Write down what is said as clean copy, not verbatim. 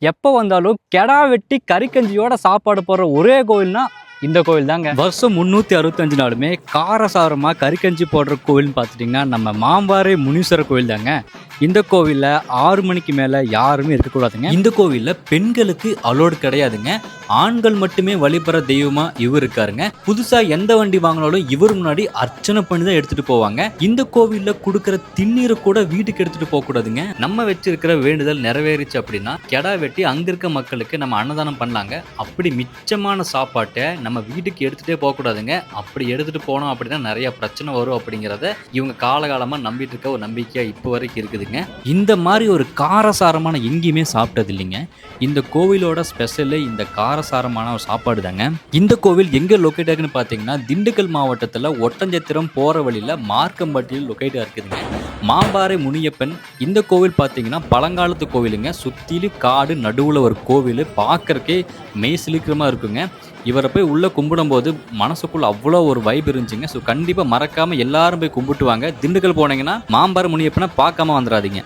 எப்போ வந்தாலும் கெடா வெட்டி கறிக்கஞ்சியோட சாப்பாடு போடுற ஒரே கோவில்னா இந்த கோவில் தாங்க. வருஷம் 365 நாளுமே காரசாரமாக கறிக்கஞ்சி போடுற கோவில்னு பார்த்துட்டிங்கன்னா நம்ம மாம்பாறை முனீஸ்வரர் கோவில் தாங்க. இந்த கோவிலில் 6 மணிக்கு மேலே யாருமே இருக்கக்கூடாதுங்க. இந்த கோவிலில் பெண்களுக்கு அலோடு கிடையாதுங்க. ஆண்கள் மட்டுமே வழிபடுற தெய்வமாக இவர் இருக்காருங்க. புதுசாக எந்த வண்டி வாங்கினாலும் இவர் முன்னாடி அர்ச்சனை பண்ணி தான் எடுத்துகிட்டு போவாங்க. இந்த கோவிலில் கொடுக்குற திண்ணீரை கூட வீட்டுக்கு எடுத்துகிட்டு போகக்கூடாதுங்க. நம்ம வச்சிருக்கிற வேண்டுதல் நிறைவேறிச்சு அப்படின்னா கெடா வெட்டி அங்கே இருக்க மக்களுக்கு நம்ம அன்னதானம் பண்ணலாங்க. அப்படி மிச்சமான சாப்பாட்டை நம்ம வீட்டுக்கு எடுத்துகிட்டே போகக்கூடாதுங்க. அப்படி எடுத்துகிட்டு போனோம் அப்படின்னா நிறைய பிரச்சனை வரும் அப்படிங்கிறத இவங்க காலகாலமாக நம்பிட்டு இருக்க ஒரு நம்பிக்கையாக இப்போ வரைக்கும் இருக்குதுங்க. இந்த மாதிரி ஒரு காரசாரமான எங்கேயுமே சாப்பிட்டது இல்லைங்க. இந்த கோவிலோட ஸ்பெஷலே இந்த காரசாரமான ஒரு சாப்பாடு தாங்க. இந்த கோவில் எங்கே லொக்கேட் ஆகுன்னு பார்த்தீங்கன்னா திண்டுக்கல் மாவட்டத்தில் ஒட்டஞ்சத்திரம் போகிற வழியில் மார்க்கம்பட்டியில் லொக்கேட்டாக இருக்குதுங்க. மாம்பாறை முனியப்பன் இந்த கோவில் பார்த்தீங்கன்னா பழங்காலத்து கோவிலுங்க. சுற்றிலும் காடு, நடுவில் ஒரு கோவில், பார்க்கறக்கே மெய் சிலிக்கிறமாக இருக்குங்க. இவரை போய் உள்ளே கும்பிடும்போது மனசுக்குள்ள அவ்வளோ ஒரு வைப் இருந்துச்சுங்க. ஸோ கண்டிப்பாக மறக்காமல் எல்லாரும் போய் கும்பிட்டுவாங்க. திண்டுக்கல் போனீங்கன்னா மாம்பாறை முனியப்பனை பார்க்காம வந்துடாதீங்க.